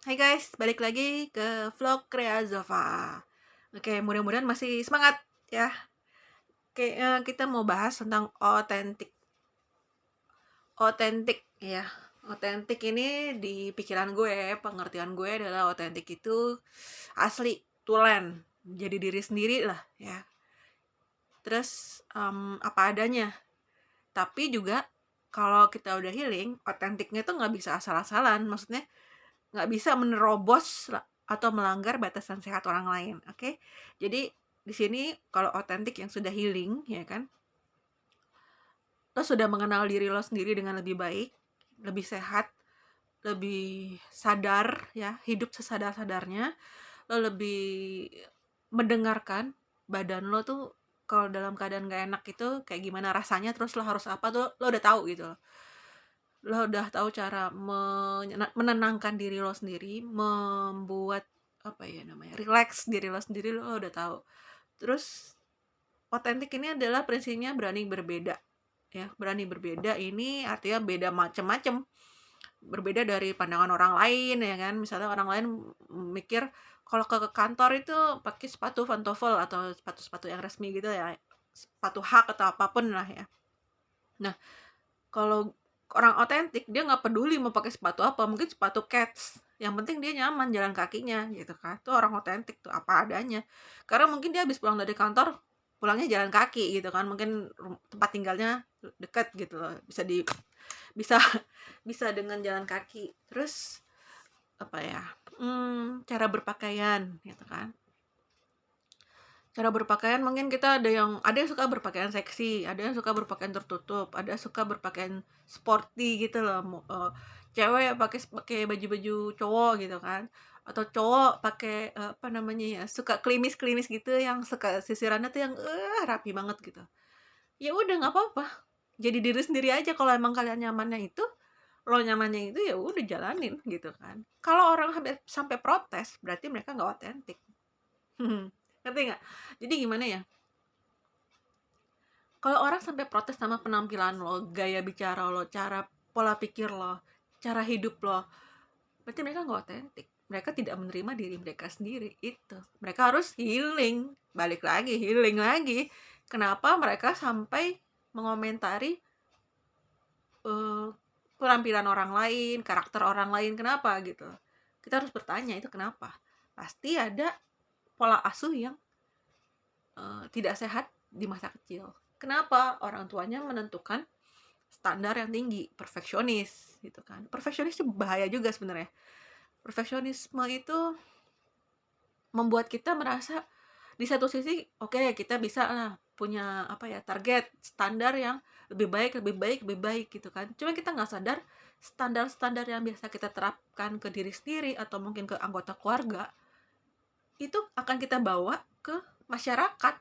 Hai guys, balik lagi ke vlog Kreazova. Oke, mudah-mudahan masih semangat ya. Oke, kita mau bahas tentang otentik. Otentik ya. Otentik ini di pikiran gue, pengertian gue adalah otentik itu asli, tulen, jadi diri sendiri lah ya. Terus apa adanya. Tapi juga kalau kita udah healing, otentiknya tuh nggak bisa asal-asalan. Maksudnya nggak bisa menerobos atau melanggar batasan sehat orang lain. Oke, jadi di sini kalau otentik yang sudah healing, ya kan, lo sudah mengenal diri lo sendiri dengan lebih baik, lebih sehat, lebih sadar, ya, hidup sesadar-sadarnya. Lo lebih mendengarkan badan lo tuh kalau dalam keadaan gak enak itu kayak gimana rasanya, terus lo harus apa tuh lo udah tahu gitu loh. Lo udah tahu cara menenangkan diri lo sendiri, membuat apa ya namanya, relax diri lo sendiri, lo udah tahu. Terus otentik ini adalah prinsipnya berani berbeda ya. Berani berbeda ini artinya beda macam-macam, berbeda dari pandangan orang lain ya kan. Misalnya orang lain mikir kalau ke kantor itu pakai sepatu pantofel atau sepatu-sepatu yang resmi gitu ya, sepatu hak atau apapun lah ya. Nah, kalau orang otentik dia nggak peduli mau pakai sepatu apa, mungkin sepatu kets, yang penting dia nyaman jalan kakinya gitu kan. Itu orang otentik tuh, apa adanya. Karena mungkin dia habis pulang dari kantor, pulangnya jalan kaki gitu kan, mungkin tempat tinggalnya deket gitu loh, bisa bisa dengan jalan kaki. Terus apa ya, cara berpakaian gitu kan. Cara berpakaian mungkin kita ada yang suka berpakaian seksi, ada yang suka berpakaian tertutup, ada suka berpakaian sporty gitu loh. Cewek pakai baju-baju cowok gitu kan, atau cowok pakai apa namanya ya, suka klimis-klimis gitu, yang suka sisirannya tuh yang rapi banget gitu. Ya udah nggak apa-apa, jadi diri sendiri aja. Kalau emang kalian nyamannya itu, lo nyamannya itu, ya udah jalanin gitu kan. Kalau orang sampai protes berarti mereka nggak otentik. Ngerti nggak? Jadi gimana ya, kalau orang sampai protes sama penampilan lo, gaya bicara lo, cara pola pikir lo, cara hidup lo, berarti mereka nggak otentik. Mereka tidak menerima diri mereka sendiri. Itu mereka harus healing, balik lagi healing lagi. Kenapa mereka sampai mengomentari uh, penampilan orang lain, karakter orang lain? Kenapa gitu? Kita harus bertanya, itu kenapa? Pasti ada pola asuh yang tidak sehat di masa kecil. Kenapa? Orang tuanya menentukan standar yang tinggi, perfeksionis gitu kan. Perfeksionis itu bahaya juga sebenarnya. Perfeksionisme itu membuat kita merasa di satu sisi oke, kita bisa punya apa ya, target standar yang lebih baik, lebih baik, lebih baik gitu kan. Cuma kita nggak sadar standar-standar yang biasa kita terapkan ke diri sendiri atau mungkin ke anggota keluarga itu akan kita bawa ke masyarakat.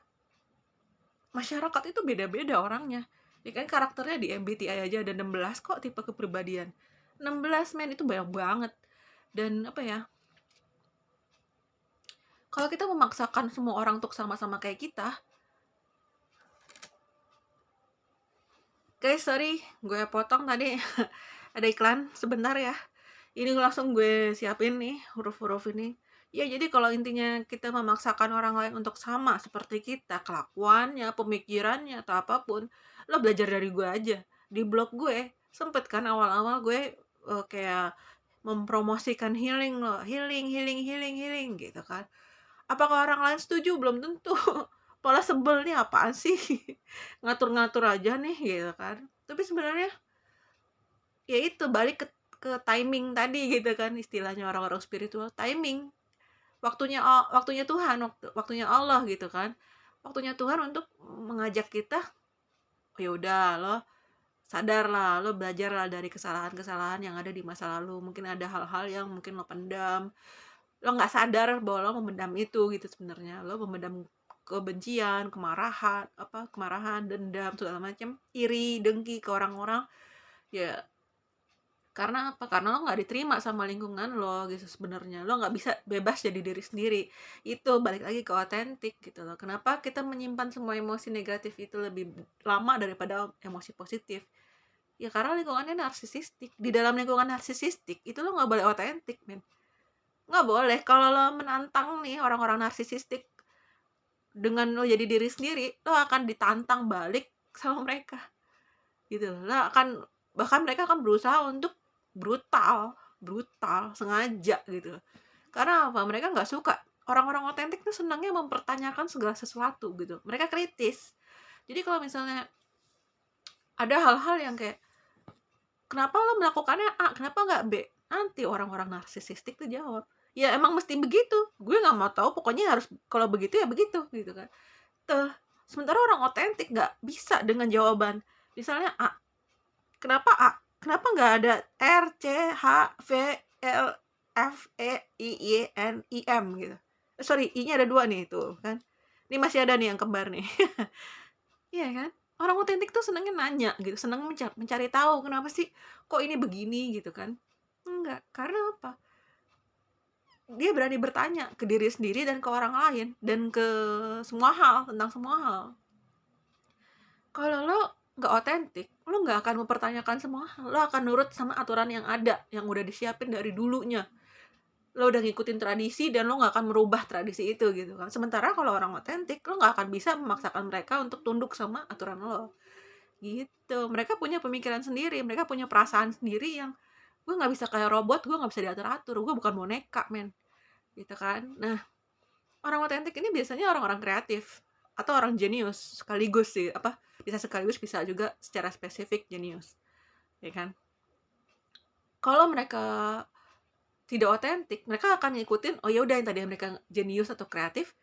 Masyarakat itu beda-beda orangnya. Ya kan, karakternya di MBTI aja ada 16 kok tipe kepribadian. 16 men, itu banyak banget. Dan apa ya, kalau kita memaksakan semua orang untuk sama-sama kayak kita, guys sorry gue potong tadi ada iklan sebentar ya. Ini langsung gue siapin nih huruf-huruf ini. Ya jadi kalau intinya kita memaksakan orang lain untuk sama seperti kita, kelakuannya, pemikirannya, atau apapun, lo belajar dari gue aja. Di blog gue sempet kan awal-awal gue kayak mempromosikan healing lo, healing healing healing healing gitu kan. Apakah orang lain setuju? Belum tentu. Pola sebel nih apaan sih? Ngatur-ngatur aja nih gitu kan. Tapi sebenarnya ya itu balik ke timing tadi gitu kan, istilahnya orang-orang spiritual, timing. Waktunya Tuhan, waktunya Allah gitu kan. Waktunya Tuhan untuk mengajak kita, oh, ya udah lo sadarlah, lo belajarlah dari kesalahan-kesalahan yang ada di masa lalu. Mungkin ada hal-hal yang mungkin lo pendam, lo nggak sadar bahwa lo memendam itu gitu. Sebenarnya lo memendam kebencian, kemarahan, dendam, segala macam, iri, dengki ke orang-orang. Ya karena apa? Karena lo nggak diterima sama lingkungan lo gitu. Sebenarnya lo nggak bisa bebas jadi diri sendiri. Itu balik lagi ke otentik gitu loh. Kenapa kita menyimpan semua emosi negatif itu lebih lama daripada emosi positif? Ya karena lingkungannya narsisistik. Di dalam lingkungan narsisistik itu lo nggak boleh otentik men. Nggak boleh. Kalau lo menantang nih orang-orang narsisistik dengan lo jadi diri sendiri, lo akan ditantang balik sama mereka gitu. Lo akan, bahkan mereka akan berusaha untuk brutal brutal sengaja gitu. Karena apa? Mereka nggak suka. Orang-orang otentik tuh senangnya mempertanyakan segala sesuatu gitu. Mereka kritis. Jadi kalau misalnya ada hal-hal yang kayak, kenapa lo melakukannya A, kenapa nggak B? Nanti orang-orang narsisistik tuh jawab, ya emang mesti begitu, gue nggak mau tahu, pokoknya harus kalau begitu ya begitu gitu kan. Tuh, sementara orang otentik nggak bisa dengan jawaban. Misalnya A, kenapa A? Kenapa nggak ada R, C, H, V, L, F, E, I, Y, N, I, M gitu. Sorry, I-nya ada 2 nih tuh kan. Ini masih ada nih yang kembar nih. Iya kan? Orang otentik tuh senangnya nanya gitu, senang mencari tahu kenapa sih kok ini begini gitu kan. Enggak, karena apa? Dia berani bertanya ke diri sendiri dan ke orang lain dan ke semua hal, tentang semua hal. Kalau lo nggak otentik, lo nggak akan mempertanyakan semua hal. Lo akan nurut sama aturan yang ada, yang udah disiapin dari dulunya. Lo udah ngikutin tradisi dan lo nggak akan merubah tradisi itu gitu kan. Sementara kalau orang otentik, lo nggak akan bisa memaksakan mereka untuk tunduk sama aturan lo. Gitu. Mereka punya pemikiran sendiri, mereka punya perasaan sendiri yang, gue nggak bisa kayak robot, gue nggak bisa diatur-atur, gue bukan boneka men, gitu kan. Nah, orang otentik ini biasanya orang-orang kreatif atau orang jenius sekaligus sih, apa, bisa sekaligus, bisa juga secara spesifik jenius, ya kan. Kalau mereka tidak otentik, mereka akan ngikutin, oh ya udah, yang tadi mereka jenius atau kreatif,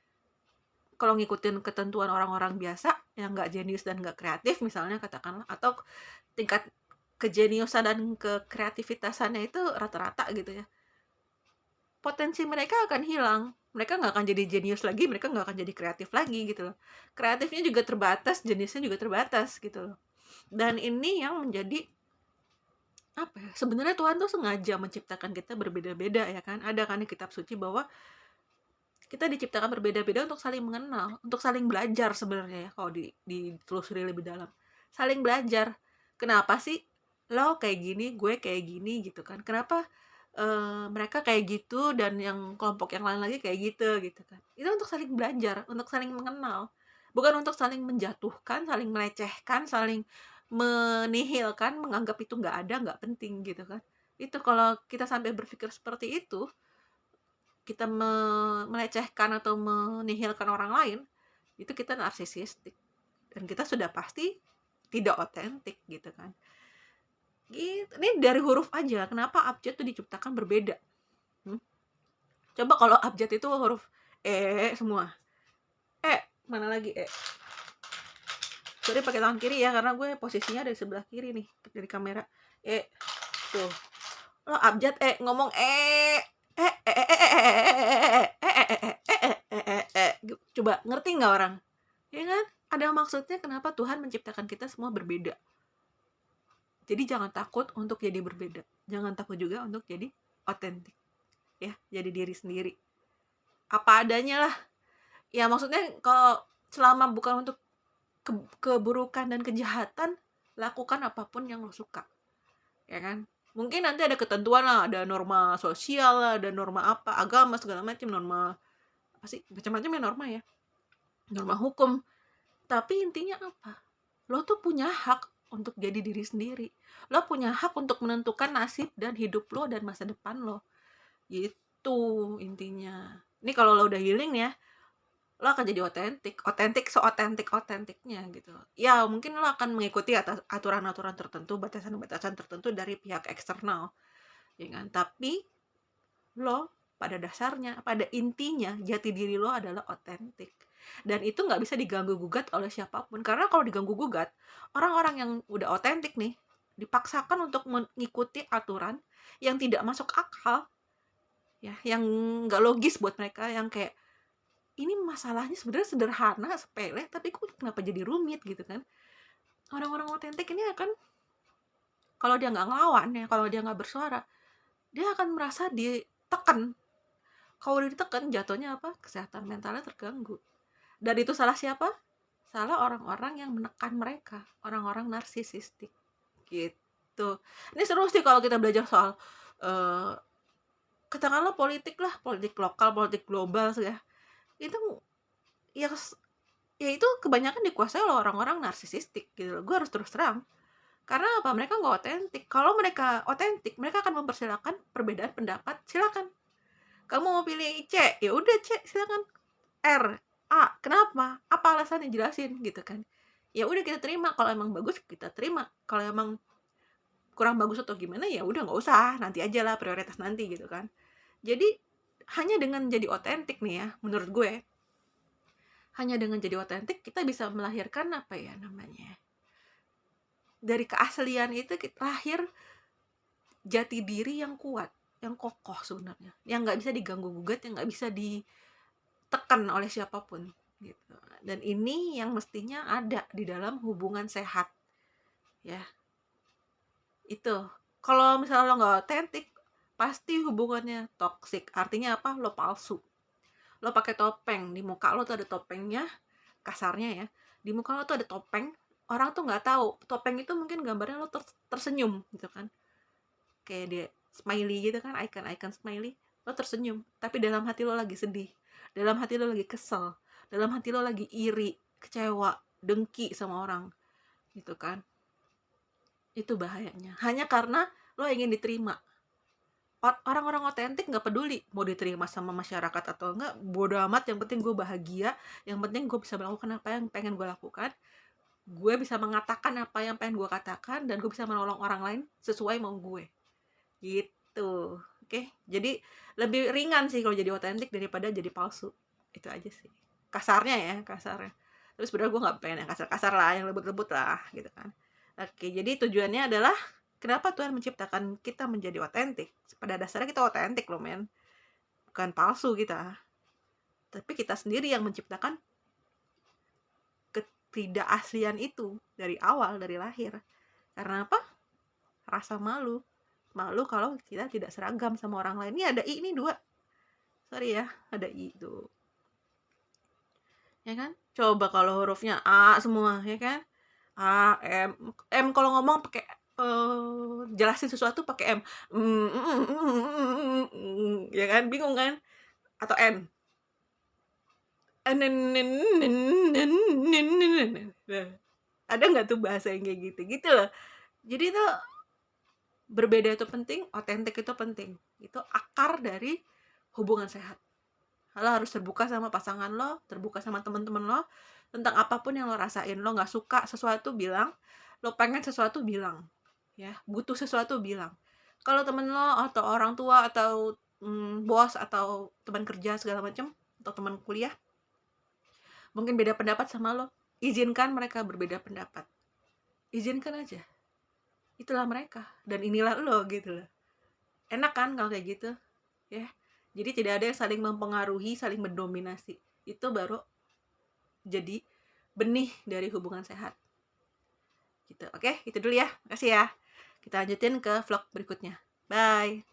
kalau ngikutin ketentuan orang-orang biasa yang nggak jenius dan nggak kreatif misalnya katakanlah, atau tingkat kejeniusan dan kekreativitasannya itu rata-rata gitu ya, potensi mereka akan hilang. Mereka nggak akan jadi jenius lagi, mereka nggak akan jadi kreatif lagi gitu loh. Kreatifnya juga terbatas, jeniusnya juga terbatas gitu loh. Dan ini yang menjadi apa ya, sebenarnya Tuhan tuh sengaja menciptakan kita berbeda-beda ya kan. Ada kan di kitab suci bahwa kita diciptakan berbeda-beda untuk saling mengenal, untuk saling belajar sebenarnya ya, kalau ditelusuri lebih dalam. Saling belajar. Kenapa sih lo kayak gini, gue kayak gini gitu kan. Kenapa mereka kayak gitu dan yang kelompok yang lain lagi kayak gitu kan. Itu untuk saling belajar, untuk saling mengenal. Bukan untuk saling menjatuhkan, saling melecehkan, saling menihilkan, menganggap itu nggak ada, nggak penting gitu kan. Itu kalau kita sampai berpikir seperti itu, kita melecehkan atau menihilkan orang lain, itu kita narsisistik. Dan kita sudah pasti tidak otentik gitu kan. Gitu. Ini dari huruf aja, kenapa abjad itu diciptakan berbeda? Coba kalau abjad itu huruf semua. Mana lagi Sorry pakai tangan kiri ya, karena gue posisinya dari sebelah kiri nih dari kamera. Tuh. Lo abjad ngomong coba ngerti nggak orang? Ya kan? Ada maksudnya kenapa Tuhan menciptakan kita semua berbeda. Jadi jangan takut untuk jadi berbeda. Jangan takut juga untuk jadi otentik. Ya, jadi diri sendiri. Apa adanya lah. Ya maksudnya kalau selama bukan untuk keburukan dan kejahatan, lakukan apapun yang lo suka. Ya kan? Mungkin nanti ada ketentuan lah, ada norma sosial lah, ada norma apa, agama segala macam, norma apa sih, macam-macam ya norma ya, norma hukum. Tapi intinya apa? Lo tuh punya hak untuk jadi diri sendiri. Lo punya hak untuk menentukan nasib dan hidup lo dan masa depan lo. Gitu intinya. Ini kalau lo udah healing ya, lo akan jadi otentik seotentik-otentiknya gitu. Ya mungkin lo akan mengikuti atas aturan-aturan tertentu, batasan-batasan tertentu dari pihak eksternal, ya kan. Tapi lo pada dasarnya, pada intinya, jati diri lo adalah otentik. Dan itu nggak bisa diganggu gugat oleh siapapun. Karena kalau diganggu gugat, orang-orang yang udah otentik nih dipaksakan untuk mengikuti aturan yang tidak masuk akal, ya, yang nggak logis buat mereka, yang kayak, ini masalahnya sebenarnya sederhana, sepele, tapi kok kenapa jadi rumit gitu kan. Orang-orang otentik ini akan, kalau dia nggak ngelawan ya, kalau dia nggak bersuara, dia akan merasa ditekan. Kalau udah ditekan, jatuhnya apa? Kesehatan mentalnya terganggu. Dan itu salah siapa? Salah orang-orang yang menekan mereka, orang-orang narsisistik gitu. Ini seru sih kalau kita belajar soal katakanlah politik lah, politik lokal, politik global ya, itu ya ya itu kebanyakan dikuasai oleh orang-orang narsisistik gitu loh. Gue harus terus terang. Karena apa? Mereka nggak otentik. Kalau mereka otentik, mereka akan mempersilahkan perbedaan pendapat. Silakan. Kamu mau pilih C, ya udah C, silakan. R, A, kenapa? Apa alasannya? Jelasin gitu kan. Ya udah kita terima. Kalau emang bagus kita terima. Kalau emang kurang bagus atau gimana ya udah nggak usah. Nanti aja lah, prioritas nanti gitu kan. Jadi hanya dengan jadi otentik nih ya, menurut gue, hanya dengan jadi otentik kita bisa melahirkan apa ya namanya, dari keaslian itu kita lahir jati diri yang kuat, yang kokoh sebenarnya, yang nggak bisa diganggu gugat, yang nggak bisa ditekan oleh siapapun gitu. Dan ini yang mestinya ada di dalam hubungan sehat ya. Itu kalau misalnya lo nggak otentik, pasti hubungannya toksik. Artinya apa? Lo palsu. Lo pakai topeng, di muka lo tuh ada topengnya, kasarnya ya, di muka lo tuh ada topeng, orang tuh nggak tahu topeng itu mungkin gambarnya lo tersenyum gitu kan, kayak dia smiley gitu kan, icon smiley, lo tersenyum tapi dalam hati lo lagi sedih, dalam hati lo lagi kesel, dalam hati lo lagi iri, kecewa, dengki sama orang gitu kan. Itu bahayanya, hanya karena lo ingin diterima. Orang-orang otentik nggak peduli mau diterima sama masyarakat atau enggak, bodo amat, yang penting gue bahagia, yang penting gue bisa melakukan apa yang pengen gue lakukan, gue bisa mengatakan apa yang pengen gue katakan, dan gue bisa menolong orang lain sesuai mau gue gitu. Oke, jadi lebih ringan sih kalau jadi otentik daripada jadi palsu. Itu aja sih kasarnya ya, kasarnya. Tapi sebenarnya gue nggak pengen yang kasar-kasar lah, yang lembut-lembut lah gitu kan. Oke, jadi tujuannya adalah kenapa Tuhan menciptakan kita menjadi otentik. Pada dasarnya kita otentik loh men, bukan palsu kita, tapi kita sendiri yang menciptakan ketidakaslian itu dari awal, dari lahir. Karena apa? Rasa malu kalau kita tidak seragam sama orang lain. Ini ada I, ini 2, sorry ya, ada I tuh ya kan. Coba kalau hurufnya A semua ya kan, A, M kalau ngomong pakai jelasin sesuatu pakai M, ya kan, bingung kan. Atau N, ada nggak tuh bahasa yang kayak gitu gitu loh. Jadi itu berbeda itu penting, otentik itu penting, itu akar dari hubungan sehat. Lo harus terbuka sama pasangan lo, terbuka sama teman-teman lo tentang apapun yang lo rasain. Lo nggak suka sesuatu bilang, lo pengen sesuatu bilang, ya, butuh sesuatu bilang. Kalau temen lo atau orang tua atau bos atau teman kerja segala macam atau teman kuliah mungkin beda pendapat sama lo, izinkan mereka berbeda pendapat, izinkan aja, itulah mereka dan inilah lo gitu loh. Enak kan kalau kayak gitu ya. Jadi tidak ada yang saling mempengaruhi, saling mendominasi. Itu baru jadi benih dari hubungan sehat gitu. Oke, itu dulu ya, makasih ya. Kita lanjutin ke vlog berikutnya. Bye.